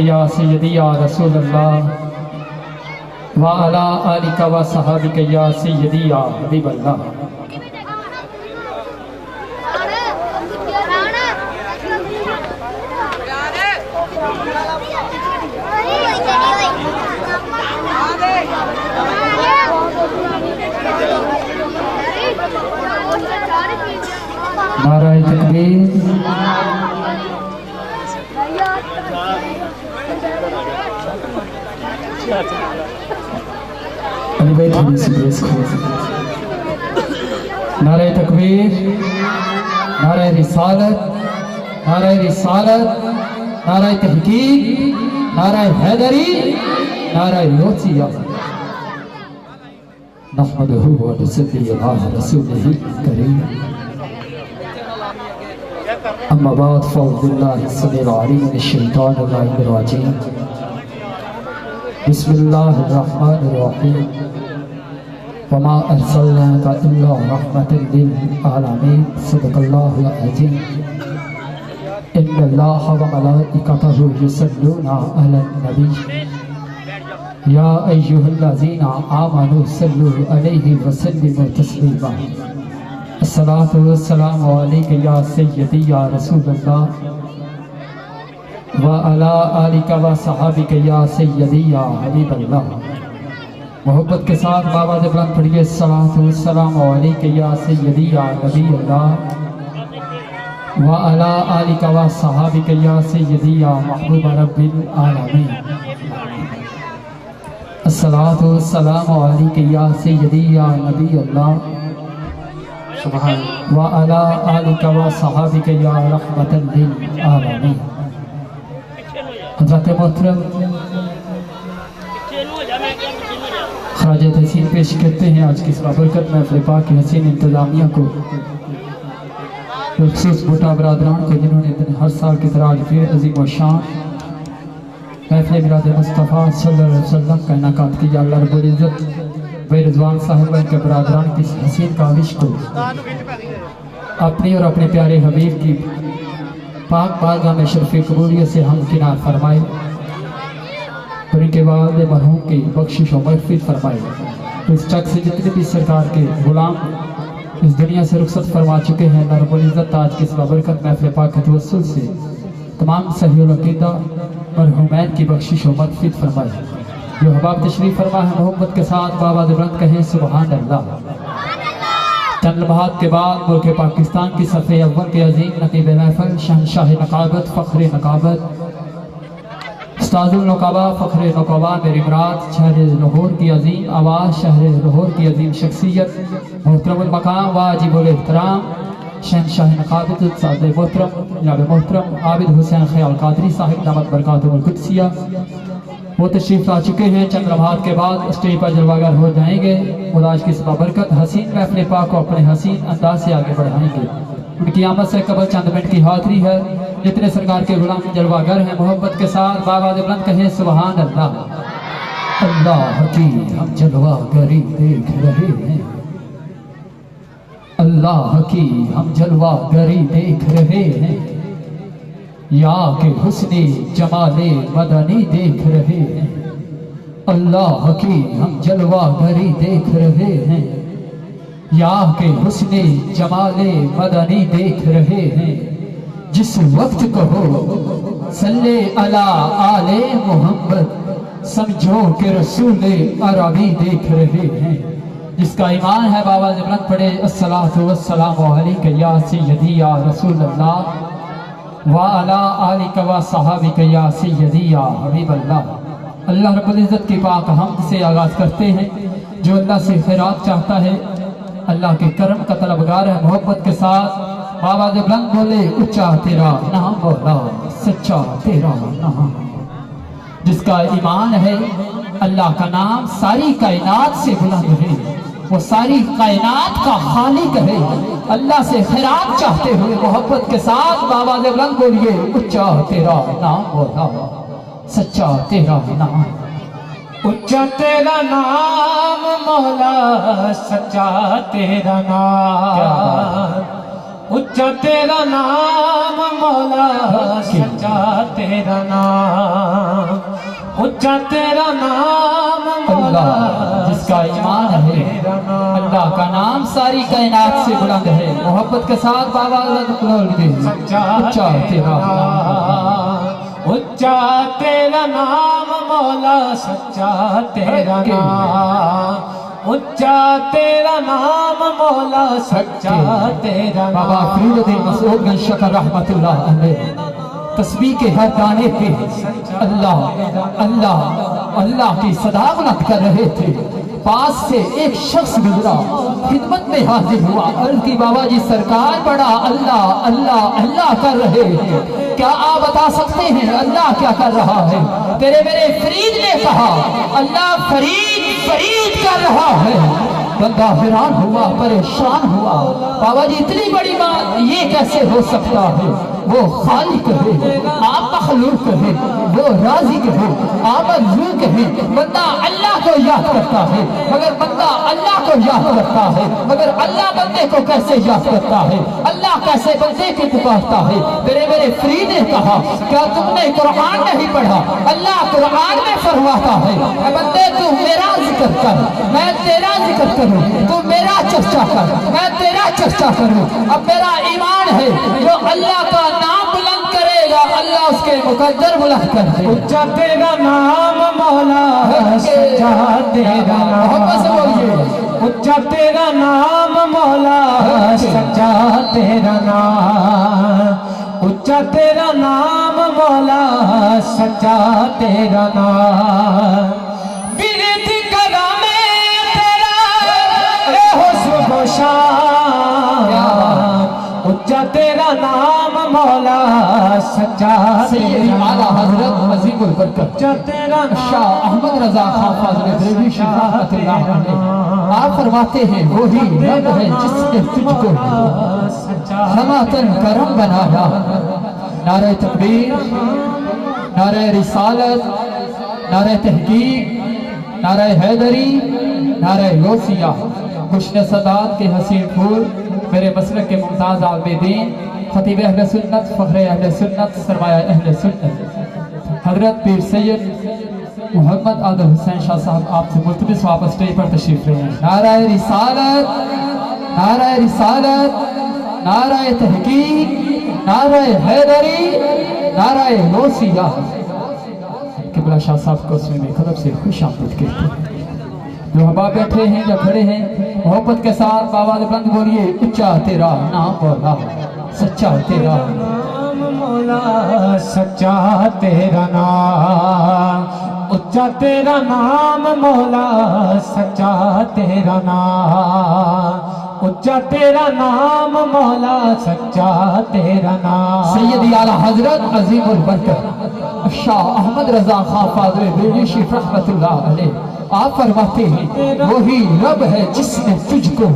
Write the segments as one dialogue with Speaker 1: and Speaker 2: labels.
Speaker 1: या सय्यदी या रसूल अल्लाह व अला आलिका व सहाबिका या सय्यदी या हबीब अल्लाह। नाराए तकबीर। नाराए तकबीर, नाराए रिसालत, नाराए रिसालत, नाराए तहकीक, नाराए हैदरी, नाराए लोचिया। नहमदुहु व नसल्ली अला रसूलिहिल करीम। अम्मा बाद फ़अऊज़ुबिल्लाहि अस्समीइल अलीम मिनश्शैतानिर रजीम। बिस्मिल्लाहिर्रहमानिर्रहीम। वमा अर्सलनाका इल्ला रहमतल लिल आलमीन। सदक़ल्लाहुल अज़ीम। इन्नल्लाहा व मलाइकतहु युसल्लूना अलन नबी या अय्युहल्लज़ीना आमनू सल्लू अलैहि व सल्लिमू तस्लीमा। अस्सलातु वस्सलामु अलैका या सय्यदी या रसूल अल्लाह व अला आलिका व सहाबिका या सय्यदी या हबीब अल्लाह। मोहब्बत के साथ बाबा से बुलंद पढ़िए अस्सलातु वस्सलामु अलैका या सय्यदी या नबी अल्लाह व अला आलिका व सहाबिका या सय्यदी या महबूब रब्बिल आलमीन। अस्सलातु वस्सलामु अलैका या सय्यदी या नबी अल्लाह व अला आलिका व सहाबिका या रहमतल लिल आलमीन। हज़रत मोहतरम ख़राज तहसीन पेश करते हैं आज की इस बाबरकत महफ़िल पाक की हसीन इंतज़ामिया को, खुसूस बूटा बरादरान को जिन्होंने हर साल की तरह आज फिर अज़ीम व शान महफ़िल मिलाद मुस्तफ़ा सल्लल्लाहु अलैहि वसल्लम का इनाकात किया। अल्लाह रब्बुल इज़्ज़त बेरिज़वान साहिब के बरादरान की हसीन काविश को अपनी और अपने प्यारे हबीब की पाक बारगाह में शर्फ़ कबूलियत से हम किनार फरमाए और इनके वालिद मरहूम की बख्शिश और मग़फ़िरत फरमाए। तो इस तक से जितने भी सरकार के गुलाम इस दुनिया से रुखसत फरमा चुके हैं, अल्लाह रब्बुल इज़्ज़त आज की इस बाबरकत महफ़िल पाक के तवस्सुल से तमाम सहीहुल अक़ीदा मरहूमैन की बख्शिश और मग़फ़िरत फरमाए। जो हबाब तशरीफ़ फरमा है मोहब्बत के साथ बाबा बुलंद कहें सुबहान अल्लाह। चंद लम्हात के बाद मुल्क पाकिस्तान की सफ़े अव्वल के अज़ीम नक़ीब महफ़िल शहंशाह नक़ाबत फ़ख्र नक़ाबत उस्तादुल नक़ाबा फ़ख्र नक़ाबा मेरी मुराद शहर लाहौर की अज़ीम आवाज़, शहर लाहौर की अज़ीम शख्सियत मोहतरमुल मकाम वाजिबुल एहतराम शहंशाह नक़ाबत साद मोहतरम जनाब मोहतरम आबिद हुसैन ख़याल क़ादरी साहिब दामत बरकातुहुल क़ुद्सिया वो तशरीफ़ ला चुके हैं। चंद लम्हात के बाद स्टेज पर जलवागर हो जाएंगे और आज की इस बाबरकत हसीन महफ़िल पाक को अपने हसीन अंदाज से आगे बढ़ाएंगे। उनकी आमद से कबल चंद मिनट की हाज़िरी है। जितने सरकार के गुलाम जलवागर हैं मोहब्बत के साथ बाबा बुलंद कहें सुबहान अल्लाह। अल्लाह की हम जलवागरी देख रहे हैं, अल्लाह की हम जलवागरी देख रहे हैं, या के हुस्ने जमाले मदनी देख रहे हैं। अल्लाह की हम जलवागरी देख रहे हैं, या के हुस्ने जमाले मदनी देख रहे हैं। जिस वक्त कहो सल्ले अला आले मोहम्मद समझो के रसूले अरबी देख रहे हैं। जिसका ईमान है बाबा से बुलंद पढ़े अस्सलातु वस्सलामु अलैका या सय्यदी या रसूल अल्लाह व अला आलिका व सहाबिका या सय्यदी या हबीब अल्लाह। अल्लाह रब्बुल इज़्ज़त की पाक हमद से आगाज़ करते हैं। जो अल्लाह से खैरात चाहता है अल्लाह के करम का तलबगार है मोहब्बत के साथ बाबा से बुलंद बोले ऊंचा तेरा नाम बोला सच्चा तेरा नाम। जिसका ईमान है अल्लाह का नाम सारी कायनात से बुलंद है, वो सारी कायनात का खालिक है। अल्लाह से खैरात चाहते हुए मोहब्बत के साथ बाबा से बुलंद बोलिए ऊंचा तेरा नाम बोला सच्चा तेरा नाम।
Speaker 2: ऊंचा तेरा नाम मौला सच्चा तेरा नाम, ऊंचा तेरा नाम मौला सच्चा तेरा नाम। اونچا تیرا نام مولا
Speaker 1: اللہ جس کا ایمان ہے اللہ کا نام ساری کائنات سے بلند ہے. محبت کے ساتھ بابا بول دے اونچا تیرا نام
Speaker 2: اونچا تیرا نام مولا سچا تیرا نام اونچا تیرا نام مولا سچا تیرا نام.
Speaker 1: بابا فرید الدین مسعود گنج شکر رحمت اللہ علیہ تسبیح کے ہر دانے پہ اللہ اللہ اللہ کی صدا بلند کر رہے تھے. پاس سے ایک شخص گزرا خدمت میں حاضر ہوا عرض کی بابا جی سرکار بڑا اللہ اللہ اللہ کر رہے ہیں, کیا آپ بتا سکتے ہیں اللہ کیا کر رہا ہے؟ تیرے میرے فرید نے کہا اللہ فرید فرید کر رہا ہے. بندہ حیران ہوا پریشان ہوا, بابا جی اتنی بڑی بات یہ کیسے ہو سکتا ہے؟ وہ خالق ہے, آپ مخلوق ہے, وہ رازق ہے, آپ مرزوق ہے. بندہ اللہ کو یاد کرتا ہے مگر بندہ اللہ کو یاد کرتا ہے مگر اللہ بندے کو کیسے یاد کرتا ہے؟ اللہ کیسے بندے کو پکارتا ہے؟ تیرے میرے فرید نے کہا کیا تم نے قرآن نہیں پڑھا؟ اللہ قرآن میں فرماتا ہے اے بندے تو میرا ذکر کر میں تیرا ذکر کروں, تو میرا چرچا کر میں تیرا چرچا کروں. اب میرا ایمان ہے جو اللہ کا نام بلند کرے گا اللہ اس کے مقدر بلند کر دے.
Speaker 2: اونچا تیرا نام مولا سچا تیرا نام
Speaker 1: محبت سے بولیے
Speaker 2: اونچا تیرا نام مولا سچا تیرا نام اونچا تیرا نام مولا سچا تیرا نام. ورد کرم تیرا اے حسن و شان اونچا تیرا نام مولا سچا
Speaker 1: سیدی اعلیٰ حضرت عظیم البرکت
Speaker 2: اونچا تیرا
Speaker 1: شاہ احمد رضا خان فاضل بریلوی شیخ رحمت اللہ علیہ آپ فرماتے ہیں وہی رب ہے جس نے تجھ کو ہماتن کرم بنایا. نعرہ تکبیر, نعرہ رسالت, نعرہ تحقیق, نعرہ حیدری, نعرہ غوثیہ. گشن صدات کے حسین پھول میرے مسلک کے ممتاز عابدین خطیب اہل سنت فخر اہل سنت سرمایہ اہل سنت حضرت پیر سید محمد عادل حسین شاہ صاحب آپ سے ملتمس واپس اسٹیج پر تشریف لے ہیں. نعرہ رسالت, نعرہ رسالت, نعرہ تحقیق, نعرہ حیدری, نعرہ غوثیہ. قبلہ شاہ صاحب کو اس میں خطب سے خوش آمدید کہتے ہیں. جو احباب بیٹھے ہیں یا کھڑے ہیں محبت کے ساتھ بابا بلند بولیے اونچا تیرا نام مولا سچا تیرا
Speaker 2: نام مولا سچا تیرا نام اونچا تیرا نام مولا سچا تیرا نام اونچا تیرا نام مولا سچا تیرا نام.
Speaker 1: سیدی اعلیٰ حضرت عظیم البرکت شاہ احمد رضا خان فاضل بریلوی شیخ رحمت اللہ علیہ آپ فرماتے ہیں وہی رب ہے جس نے تجھ کو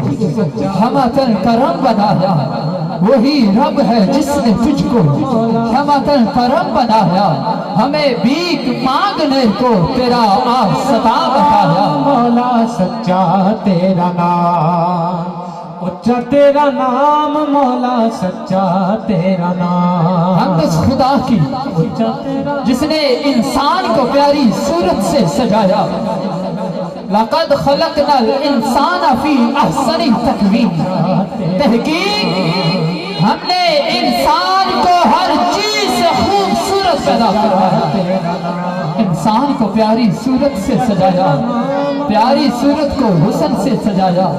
Speaker 1: ہماتن کرم بنایا. وہی رب ہے جس نے تجھ کو ہماتن کرم بنایا. ہمیں بھیک مانگنے کو تیرا آستا بتایا.
Speaker 2: مولا سچا تیرا نام اونچا تیرا نام مولا سچا تیرا نام.
Speaker 1: ہم اس خدا کی جس نے انسان کو پیاری صورت سے سجایا. لقد خلقنا الانسان فی احسن تقویم. تحقیق ہم نے انسان کو ہر چیز سے خوبصورت پیدا کروایا. انسان کو پیاری صورت سے سجایا, پیاری صورت کو حسن سے سجایا,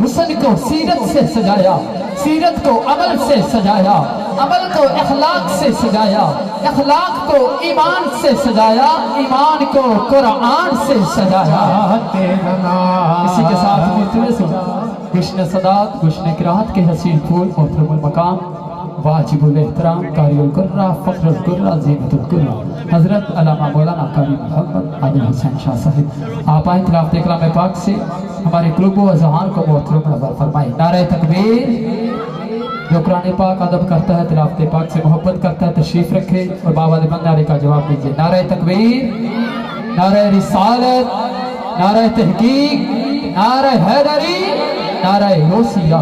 Speaker 1: حسن کو سیرت سے سجایا, سیرت کو عمل سے سجایا, عمل کو اخلاق سے سجایا, اخلاق کو ایمان سے سجایا, ایمان کو قرآن سے سجایا. اسی کے ساتھ ملتمس گشن صدات گشن قرات کے حسین پھول محترم المقام واجب الاحترام قاری القرہ فخر القرہ زینت القرہ حضرت علامہ مولانا قاری محمد عادل حسین شاہ صاحب آپ آئیں تلاوت کلام پاک سے ہمارے قلوب و اذہان کو محترم نظر فرمائیں. نعرہ تکبیر. جو قرآن پاک ادب کرتا ہے تلاوت پاک سے محبت کرتا ہے تشریف رکھے اور بابا دے بندارے کا جواب دیجئے. نعرہ تکبیر, نعرہ رسالت, نعرہ تحقیق, نعرہ حیدری, نعرہ غوثیہ.